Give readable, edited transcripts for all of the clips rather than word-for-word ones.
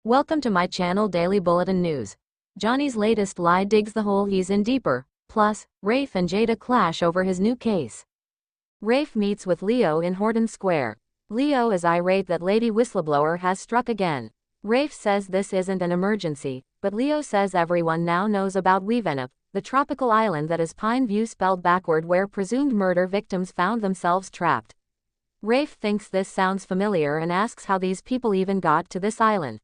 Welcome to my channel Daily Bulletin News. Johnny's latest lie digs the hole he's in deeper, plus, Rafe and Jada clash over his new case. Rafe meets with Leo in Horton Square. Leo is irate that lady whistleblower has struck again. Rafe says this isn't an emergency, but Leo says everyone now knows about Weevenup, the tropical island that is Pine View spelled backward where presumed murder victims found themselves trapped. Rafe thinks this sounds familiar and asks how these people even got to this island.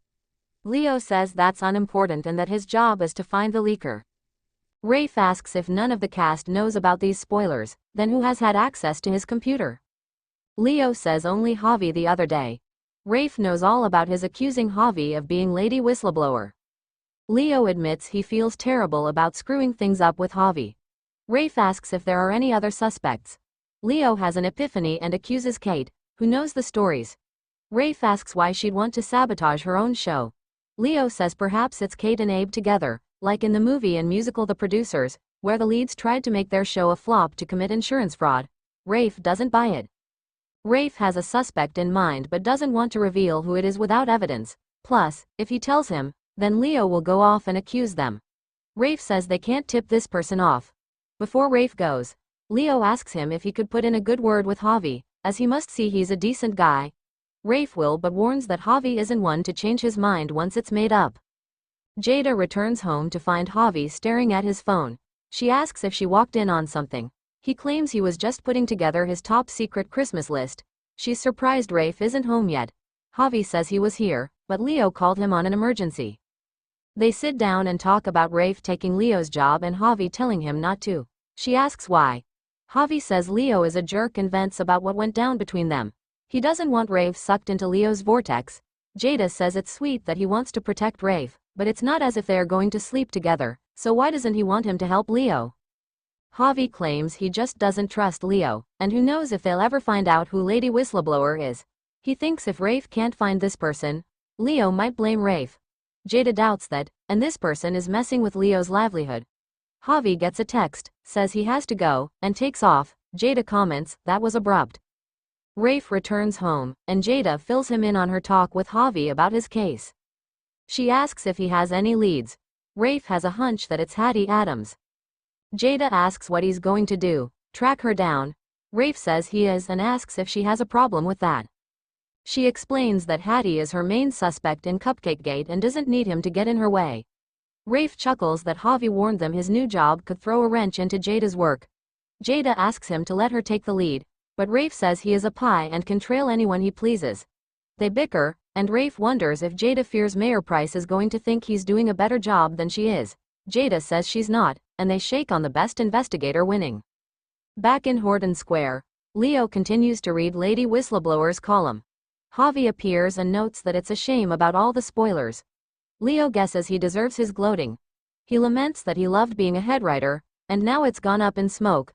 Leo says that's unimportant and that his job is to find the leaker. Rafe asks if none of the cast knows about these spoilers, then who has had access to his computer? Leo says only Javi the other day. Rafe knows all about his accusing Javi of being lady whistleblower. Leo admits he feels terrible about screwing things up with Javi. Rafe asks if there are any other suspects. Leo has an epiphany and accuses Kate, who knows the stories. Rafe asks why she'd want to sabotage her own show. Leo says perhaps it's Kate and Abe together, like in the movie and musical The Producers, where the leads tried to make their show a flop to commit insurance fraud. Rafe doesn't buy it. Rafe has a suspect in mind but doesn't want to reveal who it is without evidence. Plus, if he tells him, then Leo will go off and accuse them. Rafe says they can't tip this person off. Before Rafe goes, Leo asks him if he could put in a good word with Javi, as he must see he's a decent guy. Rafe will but warns that Javi isn't one to change his mind once it's made up. Jada returns home to find Javi staring at his phone. She asks if she walked in on something. He claims he was just putting together his top secret Christmas list. She's surprised Rafe isn't home yet. Javi says he was here, but Leo called him on an emergency. They sit down and talk about Rafe taking Leo's job and Javi telling him not to. She asks why. Javi says Leo is a jerk and vents about what went down between them. He doesn't want Rafe sucked into Leo's vortex. Jada says it's sweet that he wants to protect Rafe, but it's not as if they are going to sleep together, so why doesn't he want him to help Leo? Javi claims he just doesn't trust Leo, and who knows if they'll ever find out who Lady Whistleblower is. He thinks if Rafe can't find this person, Leo might blame Rafe. Jada doubts that, and this person is messing with Leo's livelihood. Javi gets a text, says he has to go, and takes off. Jada comments, that was abrupt. Rafe returns home, and Jada fills him in on her talk with Javi about his case. She asks if he has any leads. Rafe has a hunch that it's Hattie Adams. Jada asks what he's going to do, track her down. Rafe says he is and asks if she has a problem with that. She explains that Hattie is her main suspect in Cupcakegate and doesn't need him to get in her way. Rafe chuckles that Javi warned them his new job could throw a wrench into Jada's work. Jada asks him to let her take the lead, but Rafe says he is a pie and can trail anyone he pleases. They bicker, and Rafe wonders if Jada fears Mayor Price is going to think he's doing a better job than she is. Jada says she's not, and they shake on the best investigator winning. Back in Horton Square, Leo continues to read Lady Whistleblower's column. Javi appears and notes that it's a shame about all the spoilers. Leo guesses he deserves his gloating. He laments that he loved being a head writer, and now it's gone up in smoke.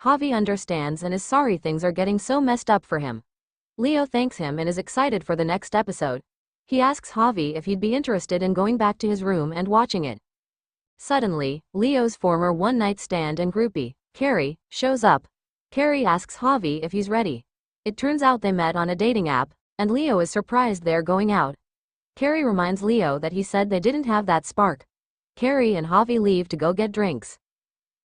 Javi understands and is sorry things are getting so messed up for him. Leo thanks him and is excited for the next episode. He asks Javi if he'd be interested in going back to his room and watching it. Suddenly, Leo's former one-night stand and groupie, Carrie, shows up. Carrie asks Javi if he's ready. It turns out they met on a dating app, and Leo is surprised they're going out. Carrie reminds Leo that he said they didn't have that spark. Carrie and Javi leave to go get drinks.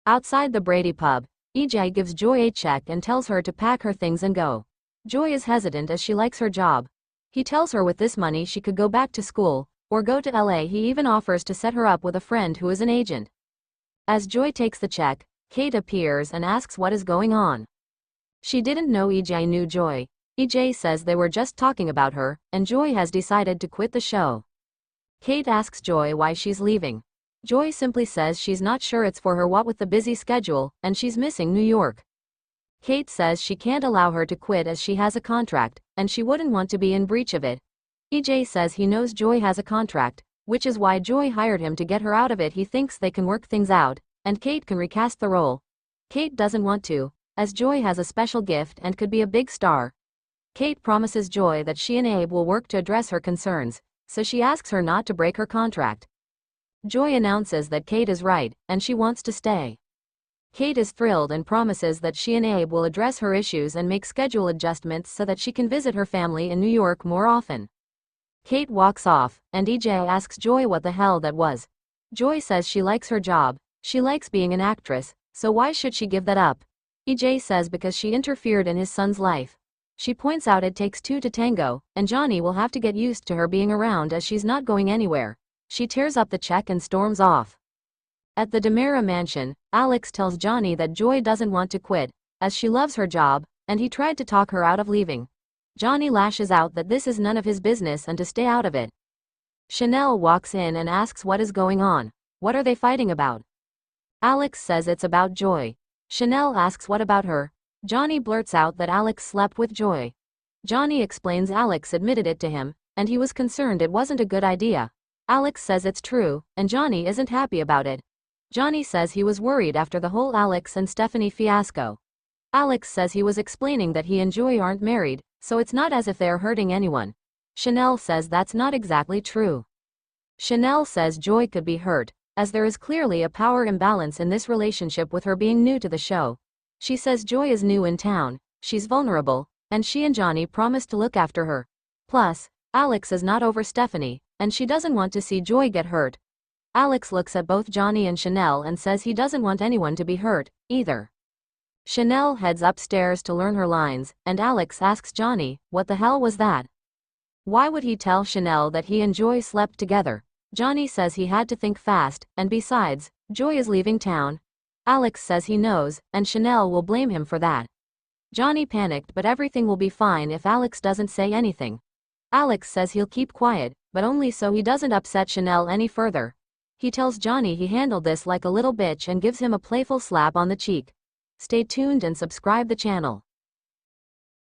Outside the Brady pub, EJ gives Joy a check and tells her to pack her things and go. Joy is hesitant as she likes her job. He tells her with this money she could go back to school, or go to LA. He even offers to set her up with a friend who is an agent. As Joy takes the check, Kate appears and asks what is going on. She didn't know EJ knew Joy. EJ says they were just talking about her, and Joy has decided to quit the show. Kate asks Joy why she's leaving. Joy simply says she's not sure it's for her what with the busy schedule, and she's missing New York. Kate says she can't allow her to quit as she has a contract, and she wouldn't want to be in breach of it. EJ says he knows Joy has a contract, which is why Joy hired him to get her out of it. He thinks they can work things out, and Kate can recast the role. Kate doesn't want to, as Joy has a special gift and could be a big star. Kate promises Joy that she and Abe will work to address her concerns, so she asks her not to break her contract. Joy announces that Kate is right, and she wants to stay. Kate is thrilled and promises that she and Abe will address her issues and make schedule adjustments so that she can visit her family in New York more often. Kate walks off, and EJ asks Joy what the hell that was. Joy says she likes her job, she likes being an actress, so why should she give that up? EJ says because she interfered in his son's life. She points out it takes two to tango, and Johnny will have to get used to her being around as she's not going anywhere. She tears up the check and storms off. At the DeMera mansion, Alex tells Johnny that Joy doesn't want to quit, as she loves her job, and he tried to talk her out of leaving. Johnny lashes out that this is none of his business and to stay out of it. Chanel walks in and asks what is going on. What are they fighting about? Alex says it's about Joy. Chanel asks what about her. Johnny blurts out that Alex slept with Joy. Johnny explains Alex admitted it to him, and he was concerned it wasn't a good idea. Alex says it's true, and Johnny isn't happy about it. Johnny says he was worried after the whole Alex and Stephanie fiasco. Alex says he was explaining that he and Joy aren't married, so it's not as if they're hurting anyone. Chanel says that's not exactly true. Chanel says Joy could be hurt, as there is clearly a power imbalance in this relationship with her being new to the show. She says Joy is new in town, she's vulnerable, and she and Johnny promised to look after her. Plus, Alex is not over Stephanie, and she doesn't want to see Joy get hurt. Alex looks at both Johnny and Chanel and says he doesn't want anyone to be hurt, either. Chanel heads upstairs to learn her lines, and Alex asks Johnny, what the hell was that? Why would he tell Chanel that he and Joy slept together? Johnny says he had to think fast, and besides, Joy is leaving town. Alex says he knows, and Chanel will blame him for that. Johnny panicked, but everything will be fine if Alex doesn't say anything. Alex says he'll keep quiet, but only so he doesn't upset Chanel any further. He tells Johnny he handled this like a little bitch and gives him a playful slap on the cheek. Stay tuned and subscribe the channel.